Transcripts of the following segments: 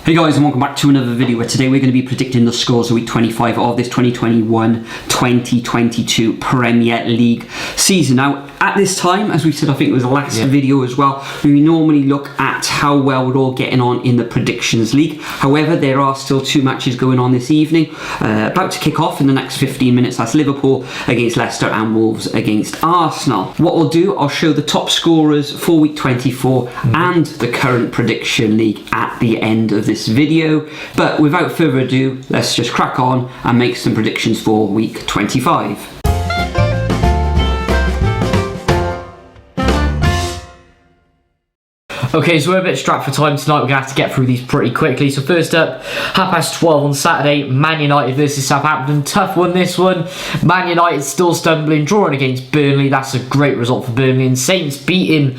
Hey guys, and welcome back to another video where today we're going to be predicting the scores of week 25 of this 2021-2022 Premier League season. Now, at this time, as we said, I think it was the last video as well, we normally look at how well we're all getting on in the Predictions League. However, there are still two matches going on this evening, about to kick off in the next 15 minutes. That's Liverpool against Leicester and Wolves against Arsenal. What we'll do, I'll show the top scorers for week 24 and the current Prediction League at the end of this video. But without further ado, let's just crack on and make some predictions for week 25. Okay, so we're a bit strapped for time tonight. We're going to have to get through these pretty quickly. So first up, 12:30 on Saturday, Man United versus Southampton. Tough one, this one. Man United still stumbling, drawing against Burnley. That's a great result for Burnley. And Saints beating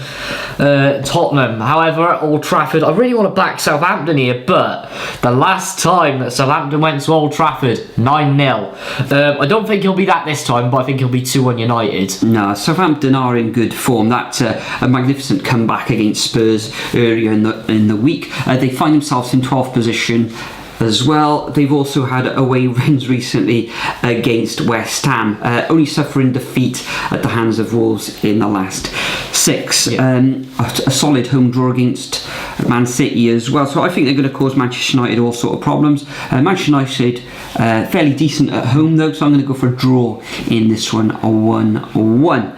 Tottenham. However, at Old Trafford, I really want to back Southampton here, but the last time that Southampton went to Old Trafford, 9-0. I don't think he'll be that this time, but I think he'll be 2-1 United. No, Southampton are in good form. That's a magnificent comeback against Spurs earlier in the week. They find themselves in 12th position as well. They've also had away wins recently against West Ham, only suffering defeat at the hands of Wolves in the last 6. A solid home draw against Man City as well. So I think they're going to cause Manchester United all sort of problems. Manchester United fairly decent at home though, so I'm going to go for a draw in this one, a 1-1.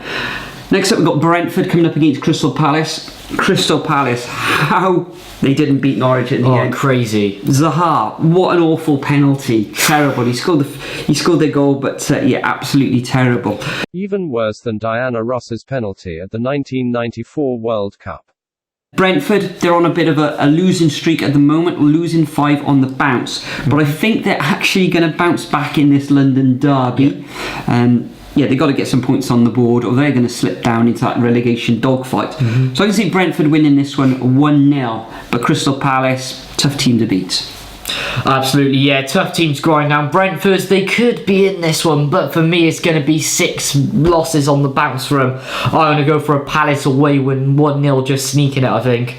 Next up, we've got Brentford coming up against Crystal Palace. Crystal Palace, how they didn't beat Norwich in the end. Crazy. Zaha, what an awful penalty. Terrible. He scored their goal, but yeah, absolutely terrible. Even worse than Diana Ross's penalty at the 1994 World Cup. Brentford, they're on a bit of a losing streak at the moment, losing 5 on the bounce. But I think they're actually going to bounce back in this London derby. Yeah, they've got to get some points on the board or they're going to slip down into that relegation dogfight. So I can see Brentford winning this one 1-0. But Crystal Palace, tough team to beat. Absolutely, yeah, tough teams growing down. Brentford, they could be in this one, but for me it's going to be 6 losses on the bounce for them. I'm going to go for a Palace away win, 1-0, just sneaking it, I think.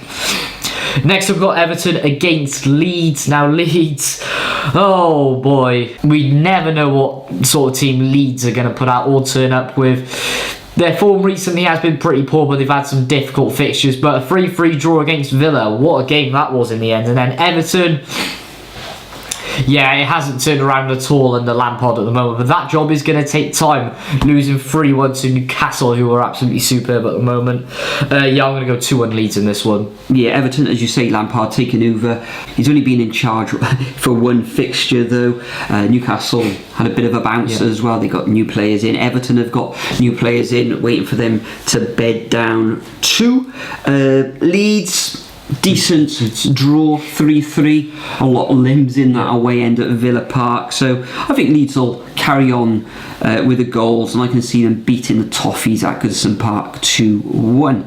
Next we've got Everton against Leeds. Now Leeds, oh boy, we never know what sort of team Leeds are going to put out or turn up with. Their form recently has been pretty poor, but they've had some difficult fixtures. But a 3-3 draw against Villa, what a game that was in the end. And then Everton, yeah, it hasn't turned around at all under Lampard at the moment, but that job is going to take time, losing 3-1 to Newcastle, who are absolutely superb at the moment. Yeah, I'm going to go 2-1 Leeds in this one. Yeah, Everton, as you say, Lampard taking over. He's only been in charge for one fixture though. Newcastle had a bit of a bounce as well. They got new players in. Everton have got new players in, waiting for them to bed down too. Leeds, decent draw, 3-3. A lot of limbs in that away end at Villa Park. So I think Leeds will carry on with the goals, and I can see them beating the Toffees at Goodison Park 2-1.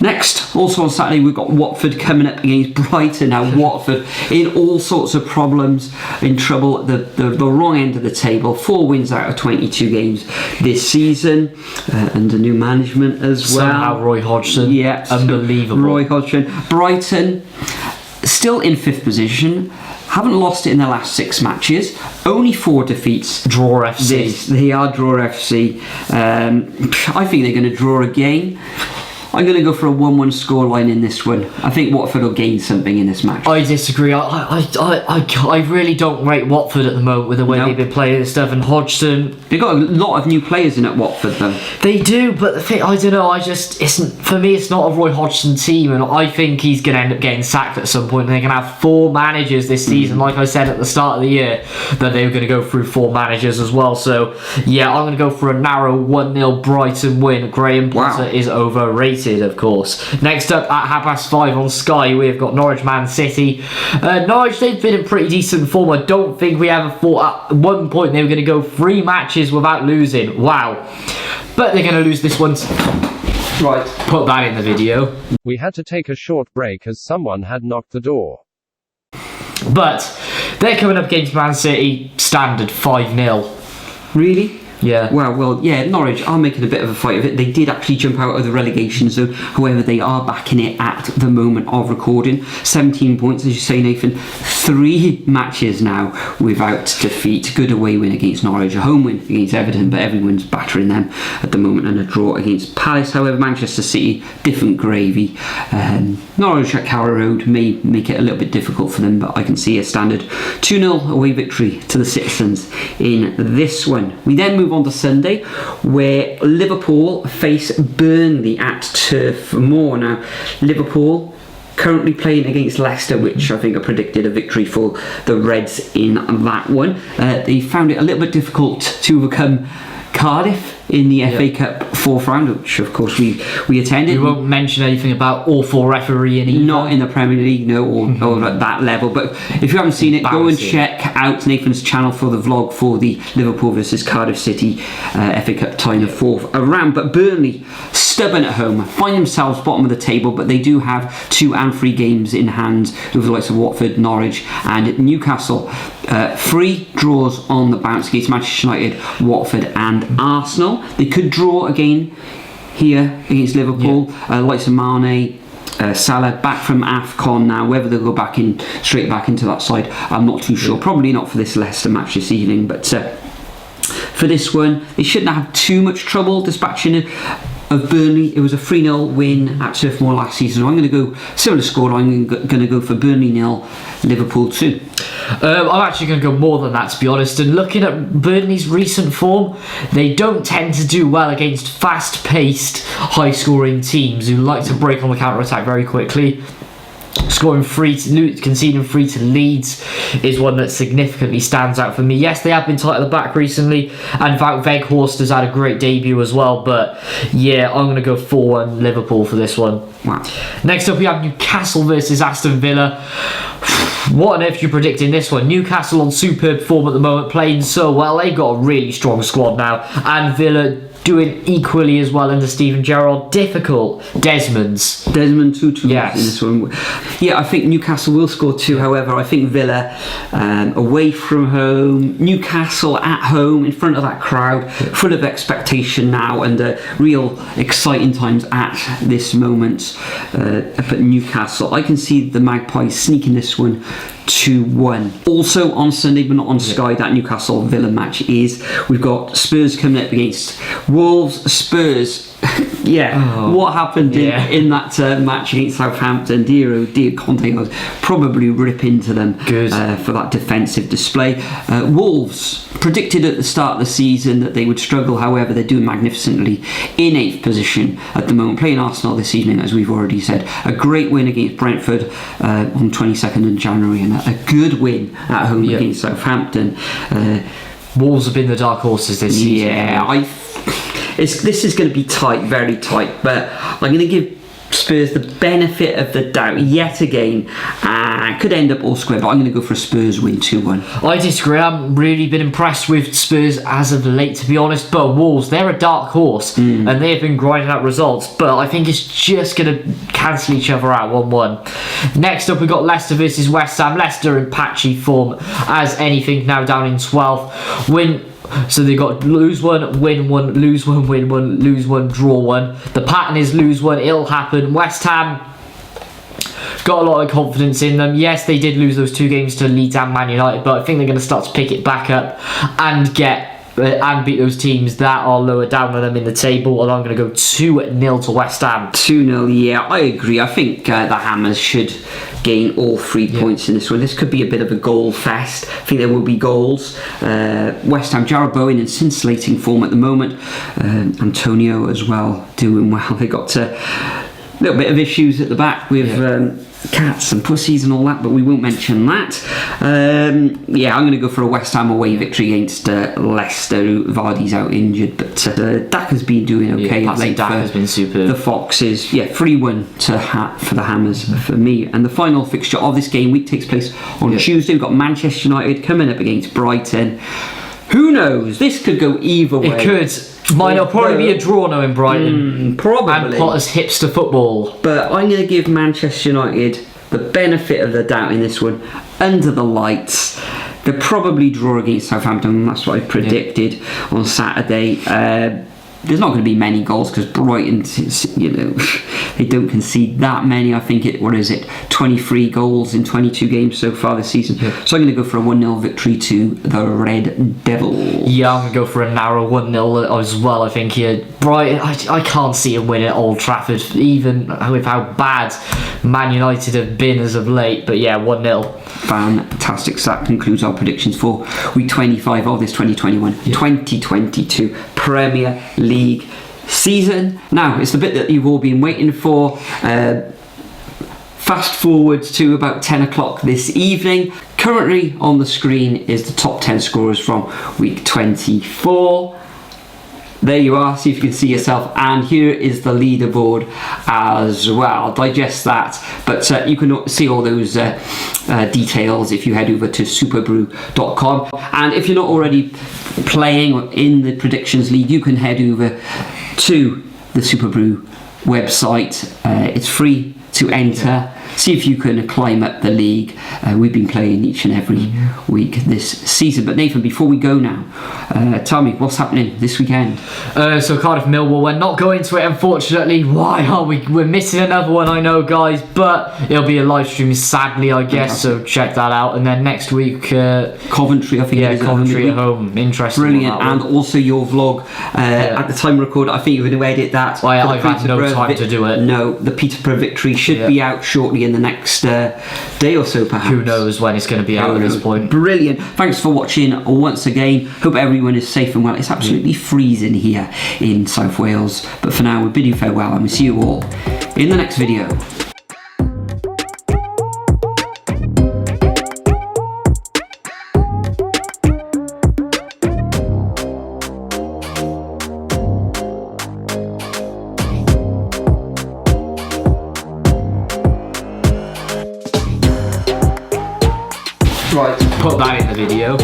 Next, also on Saturday, we've got Watford coming up against Brighton. Now, Watford in all sorts of problems, in trouble at the wrong end of the table. 4 wins out of 22 games this season, under new management as well. Somehow Roy Hodgson, yeah, unbelievable. Roy Hodgson. Brighton, still in 5th position. Haven't lost it in their last 6 matches. Only 4 defeats. Draw FC. They are Draw FC. I think they're going to draw again. I'm going to go for a 1-1 scoreline in this one. I think Watford will gain something in this match. I disagree. I really don't rate Watford at the moment with the way they've been playing and stuff. And Hodgson, they've got a lot of new players in at Watford though. They do, but the thing, I don't know. For me, it's not a Roy Hodgson team, and I think he's going to end up getting sacked at some point. And they're going to have 4 managers this season, like I said at the start of the year, that they were going to go through 4 managers as well. So yeah, I'm going to go for a narrow 1-0 Brighton win. Graham Potter is overrated, of course. Next up at 5:30 on Sky, we've got Norwich Man City. Norwich, they've been in pretty decent form. I don't think we ever thought at one point they were going to go 3 matches without losing. Wow. But they're going to lose this one. Right, put that in the video. We had to take a short break as someone had knocked the door. But they're coming up against Man City, standard 5-0. Really? Yeah. Well, Norwich are making a bit of a fight of it. They did actually jump out of the relegation zone. However, they are back in it at the moment of recording. 17 points, as you say, Nathan. 3 matches now without defeat. Good away win against Norwich, a home win against Everton, but everyone's battering them at the moment, and a draw against Palace. However, Manchester City, different gravy. Norwich at Carrow Road may make it a little bit difficult for them, but I can see a standard 2-0 away victory to the citizens in this one. We then move on to Sunday, where Liverpool face Burnley at Turf Moor. Now, Liverpool currently playing against Leicester, which I think I predicted a victory for the Reds in that one. They found it a little bit difficult to overcome Cardiff in the FA Cup 4th round, which of course we attended. We won't mention anything about awful refereeing either. Not in the Premier League, no, or at that level. But if you haven't seen it, go and check out Nathan's channel for the vlog for the Liverpool versus Cardiff City FA Cup tie in the 4th round. But Burnley, stubborn at home, find themselves bottom of the table, but they do have 2 and 3 games in hand with the likes of Watford, Norwich and Newcastle. 3 draws on the bounce against Manchester United, Watford and Arsenal. They could draw again here against Liverpool. Likes of Mane, Salah back from AFCON now. Whether they'll go straight back into that side, I'm not too sure. Probably not for this Leicester match this evening, but for this one, they shouldn't have too much trouble dispatching it. Of Burnley, it was a 3-0 win at Turf Moor last season. So I'm going to go similar score. I'm going to go for Burnley 0, Liverpool 2. I'm actually going to go more than that, to be honest. And looking at Burnley's recent form, they don't tend to do well against fast-paced, high-scoring teams who like to break on the counter-attack very quickly. Conceding 3 to Leeds is one that significantly stands out for me. Yes, they have been tight at the back recently, and Wout Weghorst has had a great debut as well. But yeah, I'm going to go 4-1 Liverpool for this one. Wow. Next up, we have Newcastle versus Aston Villa. What on earth are you predicting this one? Newcastle on superb form at the moment, playing so well. They've got a really strong squad now, and Villa doing equally as well under Steven Gerrard. Difficult. Desmond 2-2 yes. in this one. Yeah, I think Newcastle will score 2. However, I think Villa away from home, Newcastle at home in front of that crowd, full of expectation now, and real exciting times at this moment up at Newcastle. I can see the Magpies sneaking this one 2-1. Also on Sunday, but not on Sky, that Newcastle Villa match is. We've got Spurs coming up against Wolves. Spurs, what happened in that match against Southampton? Dear oh dear, Conte was probably rip into them for that defensive display. Wolves predicted at the start of the season that they would struggle. However, they're doing magnificently in 8th position at the moment, playing Arsenal this evening, as we've already said. A great win against Brentford on 22nd of January, and a good win at home against Southampton. Wolves have been the dark horses this season. Yeah, this is going to be tight, very tight, but I'm going to give Spurs the benefit of the doubt yet again. Could end up all square, but I'm going to go for a Spurs win 2-1. I disagree. I haven't really been impressed with Spurs as of late, to be honest, but Wolves, they're a dark horse and they've been grinding out results, but I think it's just going to cancel each other out 1-1. Next up, we've got Leicester versus West Ham. Leicester in patchy form as anything, now down in 12th. So they got lose 1, win 1, lose 1, win 1, lose 1, draw 1. The pattern is lose 1, it'll happen. West Ham got a lot of confidence in them. Yes, they did lose those 2 games to Leeds and Man United, but I think they're going to start to pick it back up and beat those teams that are lower down than them in the table. And I'm going to go 2-0 to West Ham. 2-0, yeah, I agree. I think the Hammers should gain all 3 points in this one. This could be a bit of a goal fest. I think there will be goals. West Ham, Jarrod Bowen in scintillating form at the moment. Antonio as well, doing well. They got a little bit of issues at the back with cats and pussies and all that, but we won't mention that. I'm going to go for a West Ham away victory against Leicester. Vardy's out injured, but Daka's been doing okay. Daka's been superb. The Foxes, 3-1 for the Hammers for me. And the final fixture of this game week takes place on Tuesday. We've got Manchester United coming up against Brighton. Who knows? This could go either way. It could. Might probably be a draw now in Brighton. Probably. And Potter's hipster football. But I'm going to give Manchester United the benefit of the doubt in this one. Under the lights. They'll probably draw against Southampton. That's what I predicted on Saturday. There's not going to be many goals because Brighton, they don't concede that many. I think 23 goals in 22 games so far this season. So I'm going to go for a 1-0 victory to the Red Devils. Yeah, I'm going to go for a narrow 1-0 as well. I think Brighton, I can't see him win at Old Trafford, even with how bad Man United have been as of late. But yeah, 1-0. Fantastic. So that concludes our predictions for week 25 of this 2021-2022 Premier League season. Now it's the bit that you've all been waiting for. Fast forward to about 10 o'clock this evening. Currently on the screen is the top 10 scorers from week 24. There you are, see if you can see yourself, and here is the leaderboard as well. Digest that, but you can see all those details if you head over to superbru.com. And if you're not already playing in the Predictions League, you can head over to the Superbru website. It's free to enter. See if you can climb up the league. We've been playing each and every week this season. But Nathan, before we go now, tell me what's happening this weekend. So Cardiff Millwall, we're not going to it, unfortunately. Why are we? We're missing another one, I know, guys, but it'll be a live stream, sadly, I guess. So check that out. And then next week, Coventry, I think. Yeah, Coventry at home. Interesting. Brilliant. And also your vlog. At the time of record, I think you're going to edit that. I've had no time to do it. No, the Peterborough victory should be out shortly in the next day or so, perhaps. Who knows when it's going to be out at this point. Brilliant. Thanks for watching once again. Hope everyone is safe and well. It's absolutely freezing here in South Wales, but for now we bid you farewell and we'll see you all in the next video. Right, put that in the video.